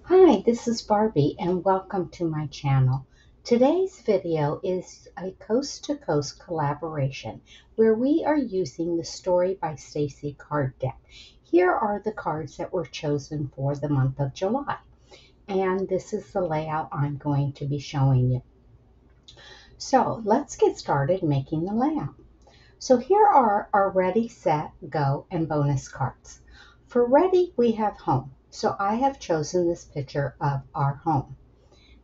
Hi, this is Barbie and welcome to my channel. Today's video is a coast-to-coast collaboration where we are using the Story by Stacy card deck. Here are the cards that were chosen for the month of July, and this is the layout I'm going to be showing you. So let's get started making the layout. So here are our Ready, Set, Go, and bonus cards. For Ready, we have home. So I have chosen this picture of our home.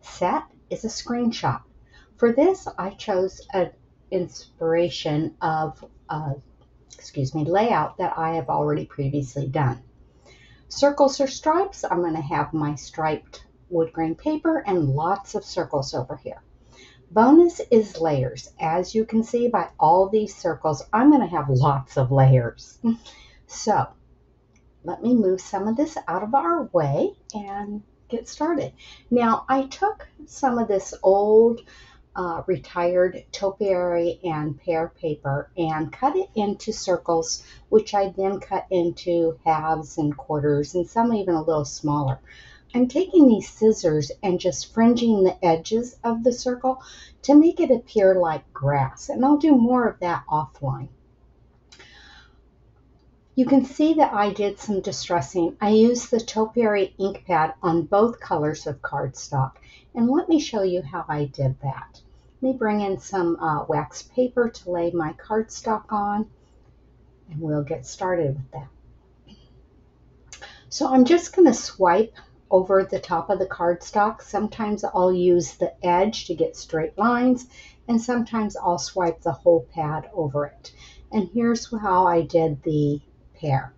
Set is a screenshot. For this, I chose an inspiration of layout that I have already previously done. Circles or stripes, I'm going to have my striped wood grain paper and lots of circles over here. Bonus is layers. As you can see by all these circles, I'm going to have lots of layers. So let me move some of this out of our way and get started. Now, I took some of this old retired topiary and pear paper and cut it into circles, which I then cut into halves and quarters and some even a little smaller. I'm taking these scissors and just fringing the edges of the circle to make it appear like grass, and I'll do more of that offline. You can see that I did some distressing. I used the topiary ink pad on both colors of cardstock, and let me show you how I did that. Let me bring in some wax paper to lay my cardstock on, and we'll get started with that. So I'm just going to swipe over the top of the cardstock. Sometimes I'll use the edge to get straight lines, and sometimes I'll swipe the whole pad over it. And here's how I did the pair,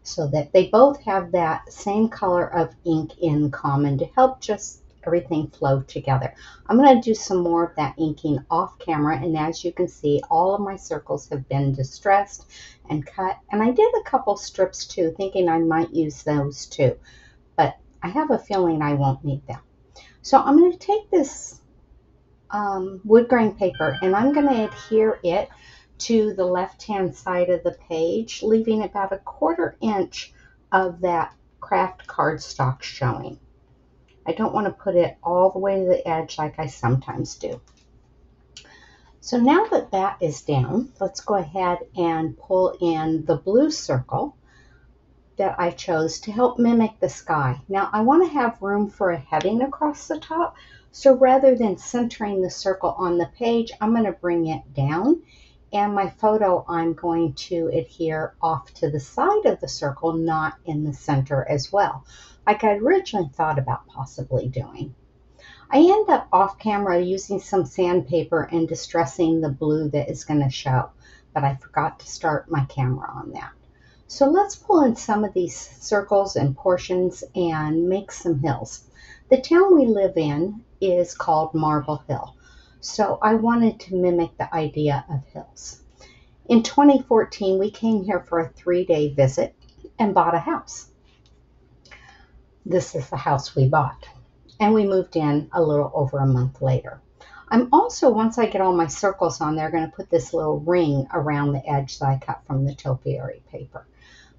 so that they both have that same color of ink in common to help just everything flow together. I'm going to do some more of that inking off camera, and as you can see, all of my circles have been distressed and cut, and I did a couple strips too, thinking I might use those too, but I have a feeling I won't need them. So I'm going to take this wood grain paper and I'm going to adhere it to the left-hand side of the page, leaving about a 1/4 inch of that craft cardstock showing. I don't want to put it all the way to the edge like I sometimes do. So now that that is down, let's go ahead and pull in the blue circle that I chose to help mimic the sky. Now I want to have room for a heading across the top, so rather than centering the circle on the page, I'm going to bring it down, and my photo I'm going to adhere off to the side of the circle, not in the center as well, like I originally thought about possibly doing. I end up off camera using some sandpaper and distressing the blue that is going to show, but I forgot to start my camera on that. So let's pull in some of these circles and portions and make some hills. The town we live in is called Marble Hill, so I wanted to mimic the idea of hills. In 2014, we came here for a 3-day visit and bought a house. This is the house we bought, and we moved in a little over a month later. I'm also, once I get all my circles on there, going to put this little ring around the edge that I cut from the topiary paper.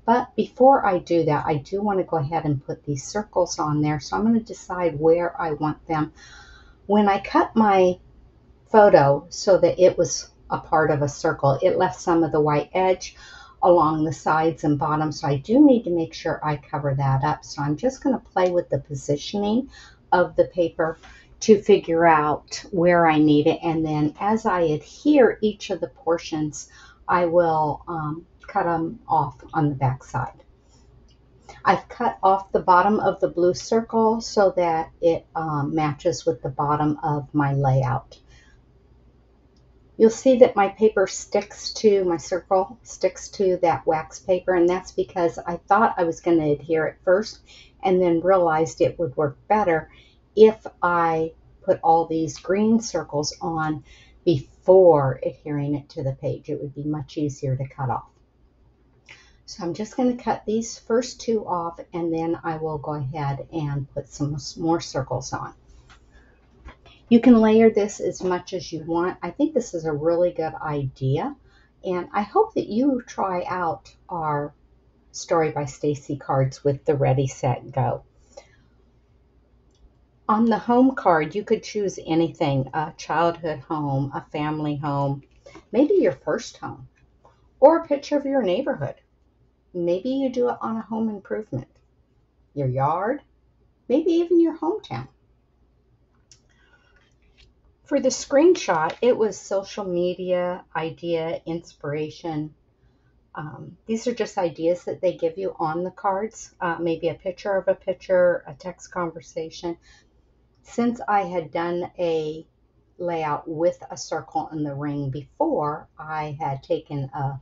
But before I do that, I do want to go ahead and put these circles on there. So I'm going to decide where I want them. When I cut my photo so that it was a part of a circle, it left some of the white edge along the sides and bottom. So I do need to make sure I cover that up. So I'm just going to play with the positioning of the paper to figure out where I need it. And then as I adhere each of the portions, I will cut them off on the back side. I've cut off the bottom of the blue circle so that it matches with the bottom of my layout. You'll see that my paper sticks to, my circle sticks to that wax paper, and that's because I thought I was going to adhere it first and then realized it would work better if I put all these green circles on before adhering it to the page. It would be much easier to cut off. So I'm just going to cut these first 2 off, and then I will go ahead and put some more circles on. You can layer this as much as you want. I think this is a really good idea, and I hope that you try out our Story by Stacy cards with the Ready, Set, Go. On the home card, you could choose anything, a childhood home, a family home, maybe your first home, or a picture of your neighborhood. Maybe you do it on a home improvement, your yard, maybe even your hometown. For the screenshot, it was social media, idea, inspiration. These are just ideas that they give you on the cards, maybe a picture of a picture, a text conversation. Since I had done a layout with a circle in the ring before, I had taken a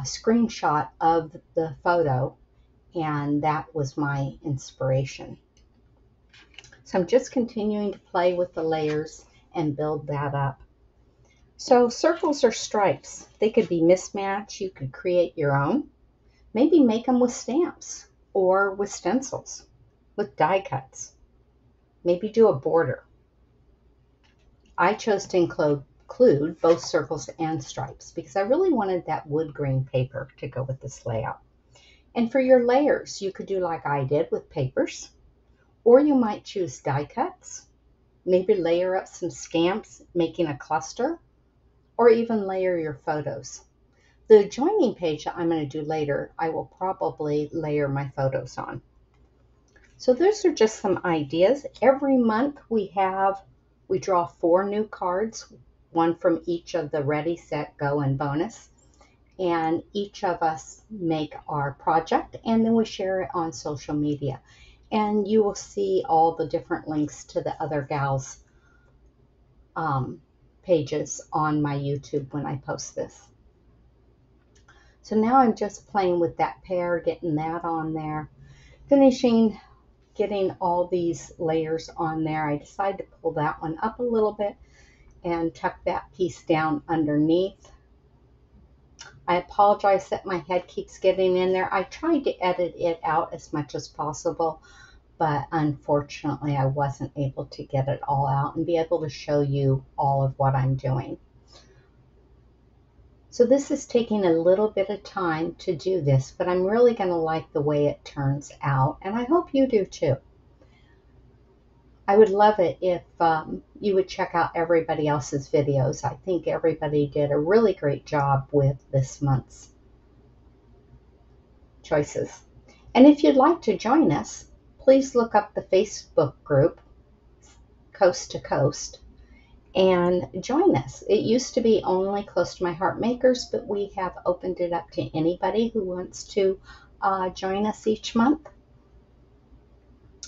screenshot of the photo, and that was my inspiration. So I'm just continuing to play with the layers and build that up. So circles or stripes, they could be mismatched. You could create your own. Maybe make them with stamps or with stencils, with die cuts. Maybe do a border. I chose to include both circles and stripes because I really wanted that wood grain paper to go with this layout. And for your layers, you could do like I did with papers, or you might choose die cuts, maybe layer up some stamps, making a cluster, or even layer your photos. The joining page that I'm going to do later, I will probably layer my photos on. So those are just some ideas. Every month we draw 4 new cards, one from each of the Ready, Set, Go, and Bonus. And each of us make our project, and then we share it on social media. And you will see all the different links to the other gals' pages on my YouTube when I post this. So now I'm just playing with that pear, getting that on there, finishing getting all these layers on there. I decided to pull that one up a little bit and tuck that piece down underneath. I apologize that my head keeps getting in there. I tried to edit it out as much as possible, but unfortunately I wasn't able to get it all out and be able to show you all of what I'm doing. So this is taking a little bit of time to do this, but I'm really going to like the way it turns out, and I hope you do too. I would love it if you would check out everybody else's videos. I think everybody did a really great job with this month's choices. And if you'd like to join us, please look up the Facebook group, Coast to Coast, and join us. It used to be only Close to My Heart makers, but we have opened it up to anybody who wants to join us each month.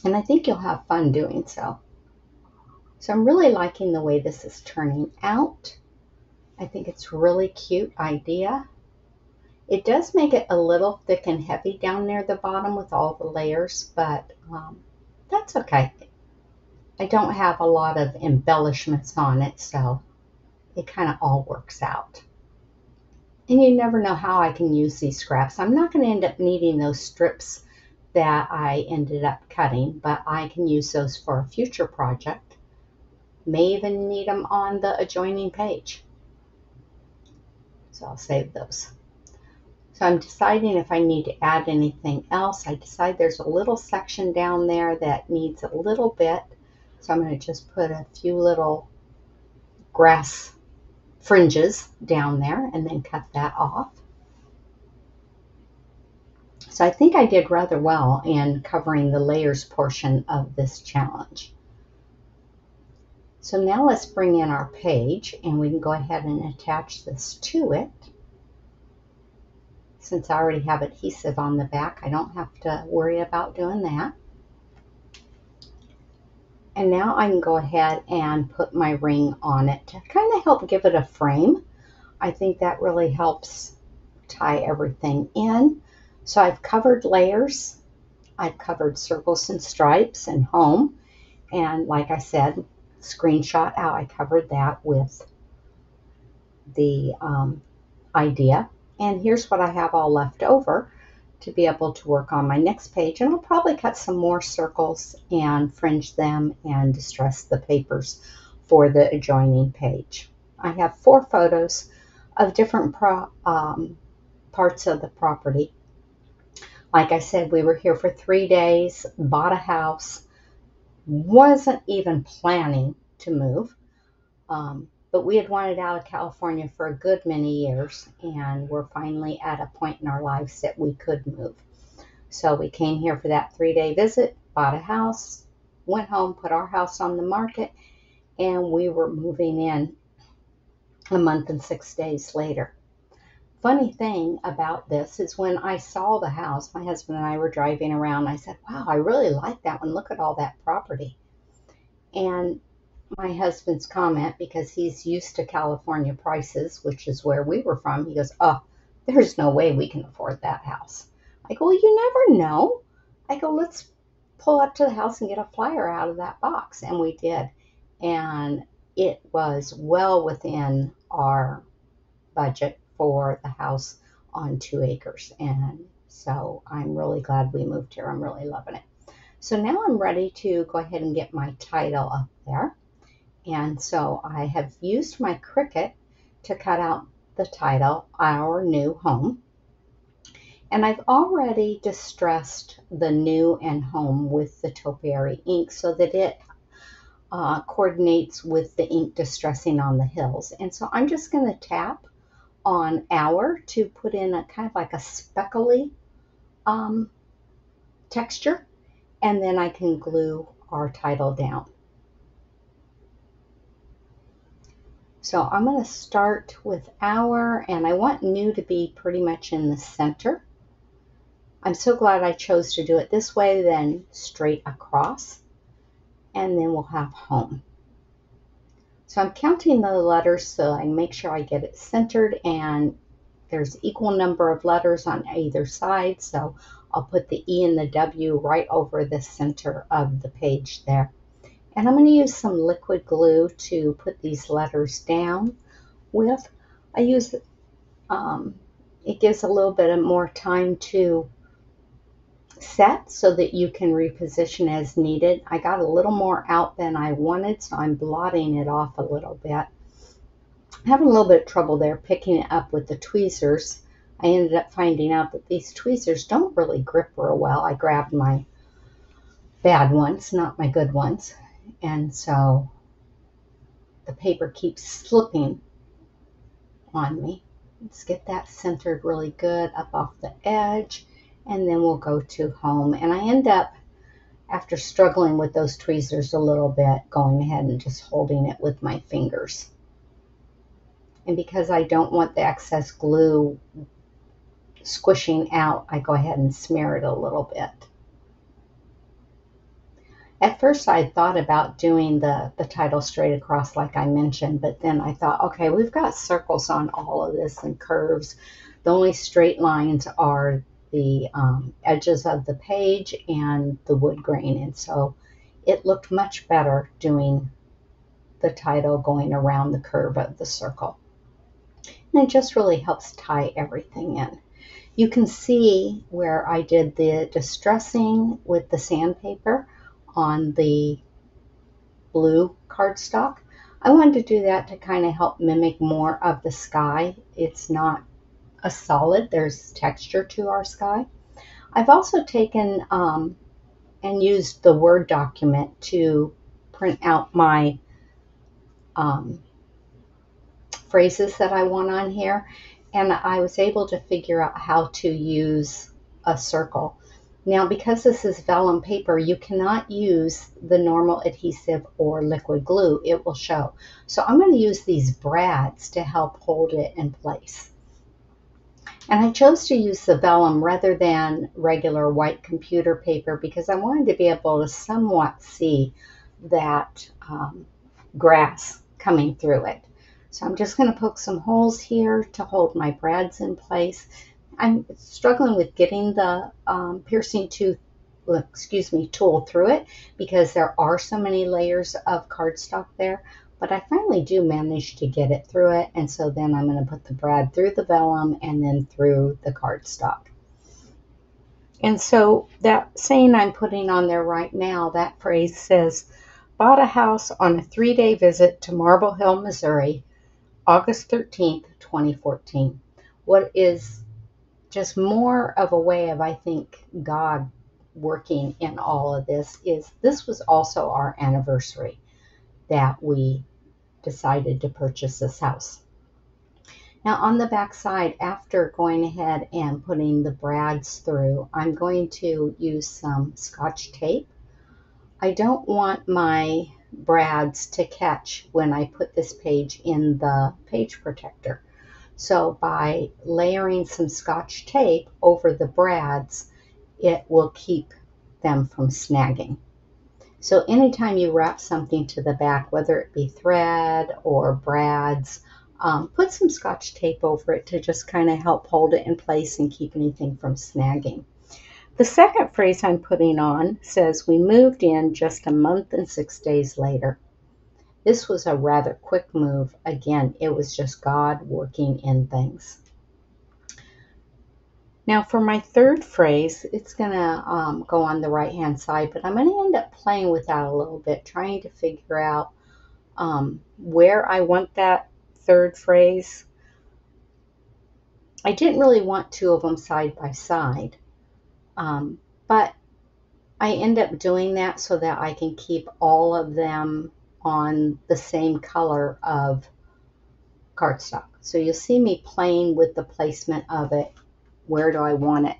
And I think you'll have fun doing so. So I'm really liking the way this is turning out. I think it's a really cute idea. It does make it a little thick and heavy down near the bottom with all the layers, but that's okay. I don't have a lot of embellishments on it, so it kind of all works out. And you never know how I can use these scraps. I'm not going to end up needing those strips that I ended up cutting, but I can use those for a future project. May even need them on the adjoining page. So I'll save those. So I'm deciding if I need to add anything else. I decide there's a little section down there that needs a little bit. So I'm going to just put a few little grass fringes down there and then cut that off. So I think I did rather well in covering the layers portion of this challenge. So now let's bring in our page, and we can go ahead and attach this to it. Since I already have adhesive on the back, I don't have to worry about doing that. And now I can go ahead and put my ring on it to kind of help give it a frame. I think that really helps tie everything in. So I've covered layers, I've covered circles and stripes and home, and like I said, screenshot how I covered that with the idea. And here's what I have all left over to be able to work on my next page. And I'll probably cut some more circles and fringe them and distress the papers for the adjoining page. I have 4 photos of different parts of the property. Like I said, we were here for 3 days, bought a house, wasn't even planning to move. But we had wanted out of California for a good many years, and we're finally at a point in our lives that we could move. So we came here for that 3-day visit, bought a house, went home, put our house on the market, and we were moving in a month and 6 days later. Funny thing about this is when I saw the house, my husband and I were driving around, I said, wow, I really like that one. Look at all that property. And my husband's comment, because he's used to California prices, which is where we were from, he goes, oh, there's no way we can afford that house. I go, well, you never know. I go, let's pull up to the house and get a flyer out of that box. And we did. And it was well within our budget for the house on 2 acres. And so I'm really glad we moved here. I'm really loving it. So now I'm ready to go ahead and get my title up there. And so I have used my Cricut to cut out the title, Our New Home. And I've already distressed the new and home with the topiary ink so that it coordinates with the ink distressing on the hills. And so I'm just going to tap on Our to put in a kind of like a speckly texture, and then I can glue our title down. So I'm going to start with Our, and I want New to be pretty much in the center. I'm so glad I chose to do it this way, then straight across, and then we'll have Home. So I'm counting the letters so I make sure I get it centered, and there's equal number of letters on either side, so I'll put the E and the W right over the center of the page there. And I'm going to use some liquid glue to put these letters down with. I use, it gives a little bit of more time to set so that you can reposition as needed. I got a little more out than I wanted, so I'm blotting it off a little bit. I'm having a little bit of trouble there picking it up with the tweezers. I ended up finding out that these tweezers don't really grip real well. I grabbed my bad ones, not my good ones. And so the paper keeps slipping on me. Let's get that centered really good up off the edge, and then we'll go to Home. And I end up, after struggling with those tweezers a little bit, going ahead and just holding it with my fingers. And because I don't want the excess glue squishing out, I go ahead and smear it a little bit. At first I thought about doing the title straight across like I mentioned, but then I thought, okay, we've got circles on all of this and curves. The only straight lines are the edges of the page and the wood grain, and so it looked much better doing the title going around the curve of the circle. And it just really helps tie everything in. You can see where I did the distressing with the sandpaper on the blue cardstock. I wanted to do that to kind of help mimic more of the sky. It's not a solid, there's texture to our sky. I've also taken and used the Word document to print out my phrases that I want on here, and I was able to figure out how to use a circle. Now, because this is vellum paper, you cannot use the normal adhesive or liquid glue. It will show. So I'm going to use these brads to help hold it in place. And I chose to use the vellum rather than regular white computer paper because I wanted to be able to somewhat see that grass coming through it. So I'm just going to poke some holes here to hold my brads in place. I'm struggling with getting the piercing tool through it because there are so many layers of cardstock there, but I finally do manage to get it through it, and so then I'm going to put the brad through the vellum and then through the cardstock. And so that saying I'm putting on there right now, that phrase says, bought a house on a 3-day visit to Marble Hill, Missouri, August 13th, 2014. What is just more of a way of, I think, God working in all of this is this was also our anniversary that we decided to purchase this house. Now on the back side, after going ahead and putting the brads through, I'm going to use some Scotch tape. I don't want my brads to catch when I put this page in the page protector. So by layering some Scotch tape over the brads, it will keep them from snagging. So anytime you wrap something to the back, whether it be thread or brads, put some Scotch tape over it to just kind of help hold it in place and keep anything from snagging. The second phrase I'm putting on says, "We moved in just a month and 6 days later." This was a rather quick move. Again, it was just God working in things. Now for my third phrase, it's going to go on the right hand side, but I'm going to end up playing with that a little bit, trying to figure out where I want that third phrase. I didn't really want two of them side by side, but I end up doing that so that I can keep all of them on the same color of cardstock. So you'll see me playing with the placement of it. Where do I want it?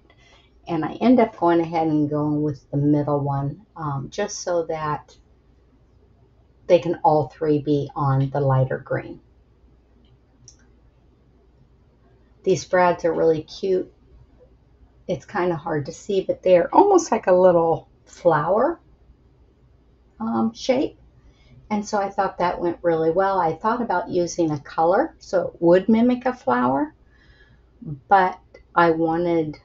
And I end up going ahead and going with the middle one, just so that they can all three be on the lighter green. These brads are really cute. It's kind of hard to see, but they're almost like a little flower shape. And so I thought that went really well. I thought about using a color so it would mimic a flower, but I wanted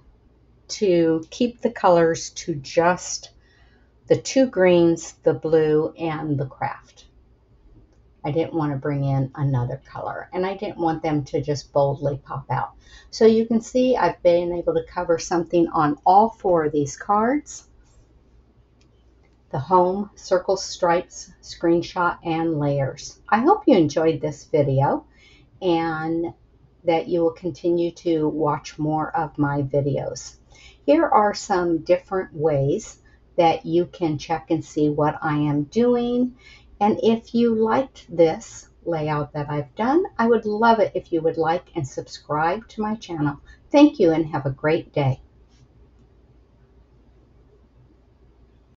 to keep the colors to just the two greens, the blue, and the craft. I didn't want to bring in another color, and I didn't want them to just boldly pop out. So you can see I've been able to cover something on all four of these cards: the home, circles, stripes, screenshot, and layers. I hope you enjoyed this video and that you will continue to watch more of my videos. Here are some different ways that you can check and see what I am doing. And if you liked this layout that I've done, I would love it if you would like and subscribe to my channel. Thank you and have a great day.